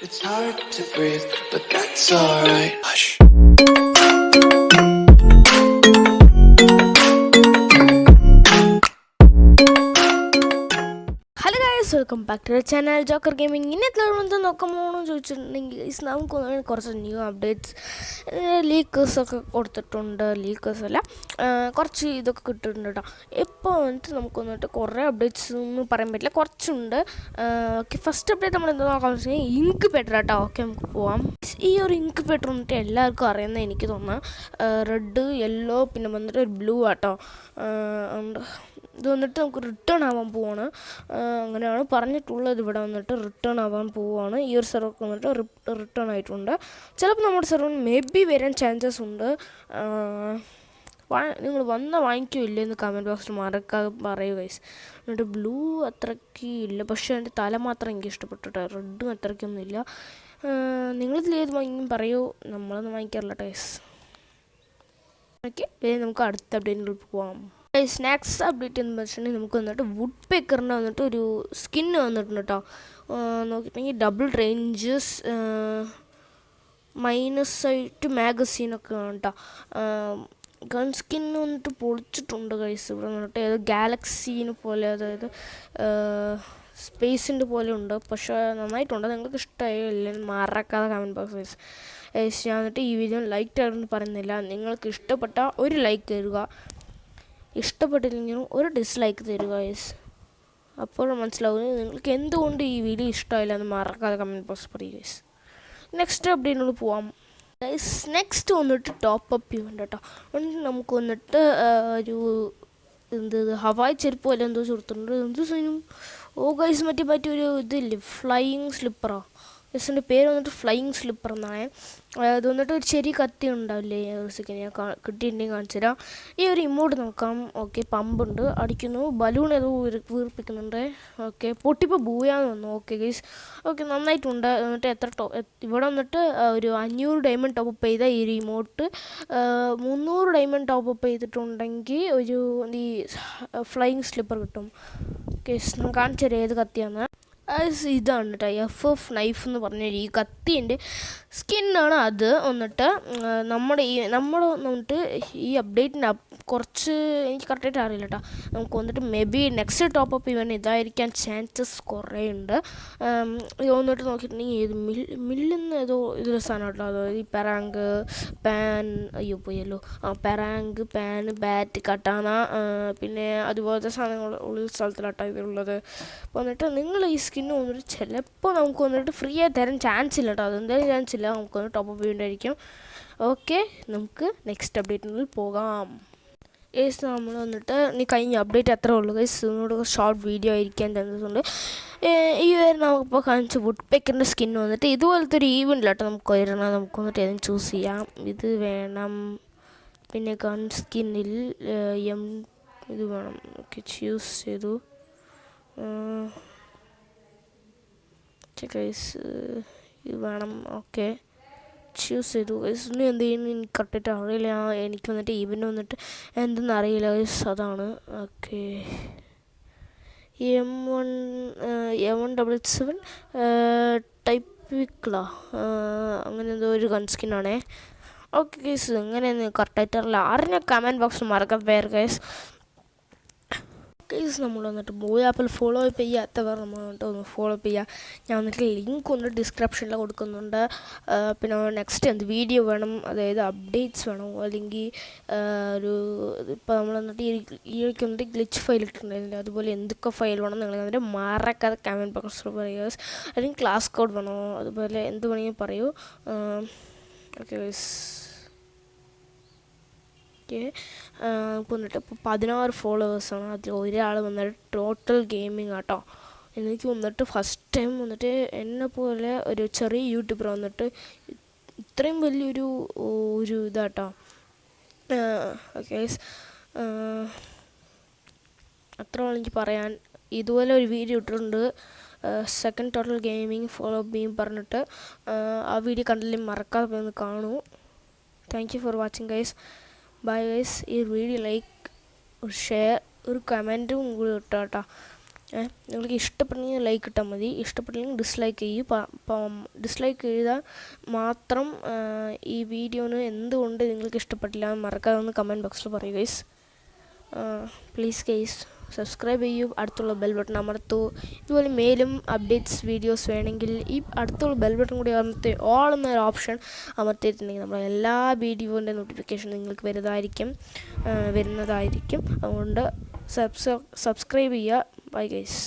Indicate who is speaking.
Speaker 1: It's hard to breathe, but that's alright. Hush.
Speaker 2: Hello guys, welcome back to the channel Joker Gaming. ഇന്നത്തെ എന്ത് നോക്കാമോന്ന് ചോദിച്ചിട്ടുണ്ടെങ്കിൽ നമുക്ക് കുറച്ച് new updates ലീക്കേഴ്സൊക്കെ കൊടുത്തിട്ടുണ്ട്. Leakers അല്ല, കുറച്ച് ഇതൊക്കെ കിട്ടിയിട്ടുണ്ട് കേട്ടോ. ഇപ്പോൾ നമുക്ക് വന്നിട്ട് കുറേ അപ്ഡേറ്റ്സ് ഒന്നും പറയാൻ പറ്റില്ല, കുറച്ചുണ്ട്. ഓക്കെ, ഫസ്റ്റ് അപ്ഡേറ്റ് നമ്മൾ എന്താ നോക്കാമെന്ന് വെച്ച് കഴിഞ്ഞാൽ ഇൻക്യുബേറ്റർ കേട്ടോ. ഓക്കെ, നമുക്ക് പോവാം. ഈ ഒരു ഇൻക്യുബേറ്റർ വന്നിട്ട് എല്ലാവർക്കും അറിയുന്നത് എനിക്ക് തോന്നുന്നു. റെഡ്, യെല്ലോ, പിന്നെ വന്നിട്ട് ഒരു ബ്ലൂ ആട്ടോ. ഇത് വന്നിട്ട് നമുക്ക് റിട്ടേൺ ആവാൻ പോവാണ്. അങ്ങനെയാണ് പറഞ്ഞിട്ടുള്ളത്. ഇവിടെ വന്നിട്ട് റിട്ടേൺ ആവാൻ പോവുകയാണ്. ഈ ഒരു സെർവർക്ക് വന്നിട്ട് റിട്ടേൺ ആയിട്ടുണ്ട്. ചിലപ്പോൾ നമ്മുടെ സെർവറിന് മേ ബി വരാൻ ചാൻസസ് ഉണ്ട്. നിങ്ങൾ വാങ്ങിക്കില്ലേ എന്ന് കമൻറ്റ് ബോക്സിൽ മറക്കാതെ പറയുക ഗൈസ്. എന്നിട്ട് ബ്ലൂ അത്രയ്ക്ക് ഇല്ല, പക്ഷേ അതിൻ്റെ തല മാത്രം എനിക്ക് ഇഷ്ടപ്പെട്ടിട്ട്. റെഡും അത്രയ്ക്കൊന്നും ഇല്ല. നിങ്ങളിതിൽ ഏത് വാങ്ങിയും പറയൂ, നമ്മളൊന്നും വാങ്ങിക്കാറില്ല ഗൈസ്. ഓക്കെ, നമുക്ക് അടുത്ത അപ്ഡേറ്റിൽ പോവാം. സ്നാക്സ് അപ്ഡേറ്റ് എന്ന് വെച്ചിട്ടുണ്ടെങ്കിൽ നമുക്ക് വന്നിട്ട് വുഡ് പേക്കറിൻ്റെ വന്നിട്ട് ഒരു സ്കിന്ന് വന്നിട്ടുണ്ട് കേട്ടോ. നോക്കിയിട്ടുണ്ടെങ്കിൽ ഡബിൾ റേഞ്ചസ് -8 മാഗസീനൊക്കെ കേട്ടോ. ഗൺ സ്കിന്ന് വന്നിട്ട് പൊളിച്ചിട്ടുണ്ട് ഗൈസ്. ഇവിടെ വന്നിട്ട് ഏത് ഗാലക്സീനെ പോലെ, അതായത് സ്പേസിൻ്റെ പോലെ ഉണ്ട്. പക്ഷേ നന്നായിട്ടുണ്ട്. നിങ്ങൾക്ക് ഇഷ്ടമായോ ഇല്ലെന്ന് മറക്കാതെ കമൻറ്റ് ബോക്സ് ഗൈസ്. ഞാൻ വന്നിട്ട് ഈ വീഡിയോ ലൈക്ക് തരുമെന്ന് പറയുന്നില്ല. നിങ്ങൾക്ക് ഇഷ്ടപ്പെട്ട ഒരു ലൈക്ക് തരിക, ഇഷ്ടപ്പെട്ടില്ലെങ്കിലും ഒരു ഡിസ്ലൈക്ക് തരിക ഗൈസ്. അപ്പോൾ മനസ്സിലാവും നിങ്ങൾക്ക് എന്തുകൊണ്ട് ഈ വീഡിയോ ഇഷ്ടമായില്ല എന്ന് മറക്കാതെ കമൻറ്റ് ബോക്സ് പറയുക ഗൈസ്. നെക്സ്റ്റ് അപ്ഡേറ്റിനോട് പോവാം ഗൈസ്. നെക്സ്റ്റ് വന്നിട്ട് ടോപ്പ് അപ്പ് ഇവൻ്റ് കേട്ടോ. നമുക്ക് വന്നിട്ട് ഒരു ഹവായ് ചെരുപ്പ് പോലെ എന്തോ കൊടുത്തിട്ടുണ്ട്. എന്ത് സൈനും ഗൈസ്, മറ്റൊരു ഇതില്ലേ, ഫ്ലൈയിങ് സ്ലിപ്പറോ. ഗൈസിൻ്റെ പേര് വന്നിട്ട് ഫ്ലൈയിങ് സ്ലിപ്പർ എന്നാണ്. അത് വന്നിട്ട് ഒരു ചെറിയ കത്തി ഉണ്ടാവില്ലേ, ഒരു സെക്കൻഡ് ഞാൻ കിട്ടിയിട്ടുണ്ടെങ്കിൽ കാണിച്ചു തരാം. ഈ ഒരു ഇമോട്ട് നോക്കാം. ഓക്കെ, പമ്പുണ്ട്, അടിക്കുന്നു, ബലൂൺ ഏതോ വീർപ്പിക്കുന്നുണ്ട്. ഓക്കെ, പൊട്ടിപ്പോൾ ബൂയാന്ന് വന്നു. ഓക്കെ ഗൈസ്, ഓക്കെ, നന്നായിട്ടുണ്ട്. എന്നിട്ട് ഇവിടെ വന്നിട്ട് ഒരു 500 ഡയമണ്ട് ടോപ്പ് അപ്പ് ചെയ്ത ഈ ഒരു ഇമോട്ട് 300 ഡയമണ്ട് ടോപ്പ് അപ്പ് ചെയ്തിട്ടുണ്ടെങ്കിൽ ഒരു ഈ ഫ്ലൈയിങ് സ്ലിപ്പർ കിട്ടും. ഗൈസ്, ഞാൻ കാണിച്ചു തരാം ഏത് കത്തിയാന്ന്. ഇതാണ് കേട്ടോ, FF നൈഫ് എന്ന് പറഞ്ഞൊരു ഈ കത്തീൻ്റെ സ്കിന്നാണ്. അത് വന്നിട്ട് നമ്മുടെ വന്നിട്ട് ഈ അപ്ഡേറ്റിൻ്റെ കുറച്ച് എനിക്ക് കറക്റ്റായിട്ട് അറിയില്ല കേട്ടോ. നമുക്ക് വന്നിട്ട് may be next top up ഇവൻ ഇതായിരിക്കാൻ ചാൻസസ് കുറേ ഉണ്ട്. ഇത് വന്നിട്ട് നോക്കിയിട്ടുണ്ടെങ്കിൽ ഏത് മില്ലിന്ന് ഏതോ ഇതൊരു സാധനം കേട്ടോ. അതായത് ഈ പെറാങ്ക്, പാൻ, പോയല്ലോ, പെറാങ്ക്, പാൻ, ബാറ്റ്, കട്ടാന, പിന്നെ അതുപോലത്തെ സാധനങ്ങൾ ഉള്ള സ്ഥലത്തിലാട്ടോ ഇതുള്ളത്. അപ്പോൾ വന്നിട്ട് നിങ്ങൾ ഈ സ്കിന്ന് വന്നിട്ട് ചിലപ്പോൾ നമുക്ക് വന്നിട്ട് ഫ്രീ ആയി തരാൻ ചാൻസ് ഇല്ല കേട്ടോ. അതെന്തായാലും ചാൻസ് ഇല്ല. നമുക്ക് വന്നിട്ട് ടോപ്പ് അപ്പ് ചെയ്യേണ്ടായിരിക്കും. ഓക്കെ, നമുക്ക് നെക്സ്റ്റ് അപ്ഡേറ്റിനുള്ളിൽ പോകാം. ഗൈസ്, നമ്മൾ വന്നിട്ട് കഴിഞ്ഞ അപ്ഡേറ്റ് അത്രേ ഉള്ളൂ ഗൈസ്. ഇതിനോട് ഷോർട്ട് വീഡിയോ ആയിരിക്കാൻ തന്നിട്ടുണ്ട്. ഈ വരെ നമുക്കിപ്പോൾ കാണിച്ച വുഡ് പേക്കറിൻ്റെ സ്കിൻ വന്നിട്ട് ഇതുപോലത്തെ ഒരു ഈവൻ്റിലാട്ടോ നമുക്ക് വരണം. നമുക്ക് വന്നിട്ട് ഏതും ചൂസ് ചെയ്യാം. ഇത് വേണം, പിന്നെ ഗൺ സ്കിന്നിൽ ഇത് വേണം. ഓക്കെ, ചൂസ് ചെയ്തു. ഗൈസ്, ഇത് വേണം. ഓക്കെ, ചൂസ് ചെയ്തു ഗൈസ്. ഇനി എന്ത് ചെയ്യുന്നു എനിക്ക് കറക്റ്റായിട്ട് അറിയില്ല. എനിക്ക് വന്നിട്ട് ഈവൻ്റ് വന്നിട്ട് എന്തെന്ന് അറിയില്ല ഗൈസ്, അതാണ്. ഓക്കെ, M177 ടൈപ്പിക്കളാ, അങ്ങനെ എന്തോ ഒരു ഗൺ സ്കിന്നാണേ. ഓക്കെ ഗൈസ്, എങ്ങനെയെന്ന് കറക്റ്റായിട്ട് അറിയില്ല. അറിഞ്ഞ കമൻറ്റ് ബോക്സിൽ മറക്കാൻ പേര് ഗൈസ്. ഗൈസ്, നമ്മൾ വന്നിട്ട് ബോയ് ആപ്പിൽ ഫോളോ അപ്പ് ചെയ്യാത്തവർ നമ്മൾ വന്നിട്ട് ഒന്ന് ഫോളോ അപ്പ് ചെയ്യുക. ഞാൻ വന്നിട്ട് ലിങ്ക് ഒന്ന് ഡിസ്ക്രിപ്ഷനിൽ കൊടുക്കുന്നുണ്ട്. പിന്നെ നെക്സ്റ്റ് എന്ത് വീഡിയോ വേണം, അതായത് അപ്ഡേറ്റ്സ് വേണം, അല്ലെങ്കിൽ ഇപ്പോൾ നമ്മൾ വന്നിട്ട് ഈ വന്നിട്ട് ഗ്ലിച്ച് ഫയൽ ഇട്ടിട്ടുണ്ടായിരുന്നില്ല, അതുപോലെ എന്തൊക്കെ ഫയൽ വേണം നിങ്ങൾ വന്നിട്ട് മറക്കാതെ കമൻറ്റ് ബോക്സിൽ പറയുക. അല്ലെങ്കിൽ ക്ലാസ് കോഡ് വേണോ, അതുപോലെ എന്ത് വേണമെങ്കിൽ പറയൂ. ഓക്കെ ഗൈസ്, നമുക്ക് വന്നിട്ട് ഇപ്പോൾ 16 ഫോളോവേഴ്സാണ്. അതിൽ ഒരാൾ വന്നിട്ട് ടോട്ടൽ ഗെയിമിങ് ആട്ടോ. എനിക്ക് വന്നിട്ട് ഫസ്റ്റ് ടൈം വന്നിട്ട് എന്നെ പോലെ ഒരു ചെറിയ യൂട്യൂബർ വന്നിട്ട് ഇത്രയും വലിയൊരു ഇതാട്ടോ. ഓക്കെ, അത്രയാണ് എനിക്ക് പറയാൻ. ഇതുപോലെ ഒരു വീഡിയോ ഇട്ടിട്ടുണ്ട്, second total gaming follow beam പറഞ്ഞിട്ട്. ആ വീഡിയോ കണ്ടില്ലെങ്കിൽ മറക്കാതെ പോയി ഒന്ന് കാണൂ. Thank you for watching guys. Bye guys. ഈ വീഡിയോ ലൈക്ക്, ഷെയർ, ഒരു കമൻറ്റും കൂടി ഇട്ടോ കേട്ടോ. നിങ്ങൾക്ക് ഇഷ്ടപ്പെട്ടെങ്കിൽ ലൈക്ക് ഇട്ടാൽ മതി, ഇഷ്ടപ്പെട്ടില്ലെങ്കിൽ ഡിസ്ലൈക്ക് ചെയ്യും. ഡിസ്ലൈക്ക് ചെയ്താൽ മാത്രം ഈ വീഡിയോന് എന്തുകൊണ്ട് നിങ്ങൾക്ക് ഇഷ്ടപ്പെട്ടില്ല എന്ന് മറക്കാതെ ഒന്ന് കമൻറ്റ് ബോക്സിൽ പറയൂ ഗൈസ്. പ്ലീസ് ഗൈസ് സബ്സ്ക്രൈബ് ചെയ്യൂ, അടുത്തുള്ള ബെൽ ബട്ടൺ അമർത്തൂ. ഇതുപോലെ മേലും അപ്ഡേറ്റ്സ് വീഡിയോസ് വേണമെങ്കിൽ ഈ അടുത്തുള്ള ബെൽ ബട്ടൺ കൂടി അമർത്തി ഓൾ എന്നൊരു ഓപ്ഷൻ അമർത്തിയിട്ടുണ്ടെങ്കിൽ നമ്മുടെ എല്ലാ വീഡിയോൻ്റെ നോട്ടിഫിക്കേഷൻ നിങ്ങൾക്ക് വരുന്നതായിരിക്കും. അതുകൊണ്ട് സബ്സ്ക്രൈബ് ചെയ്യുക. Bye guys.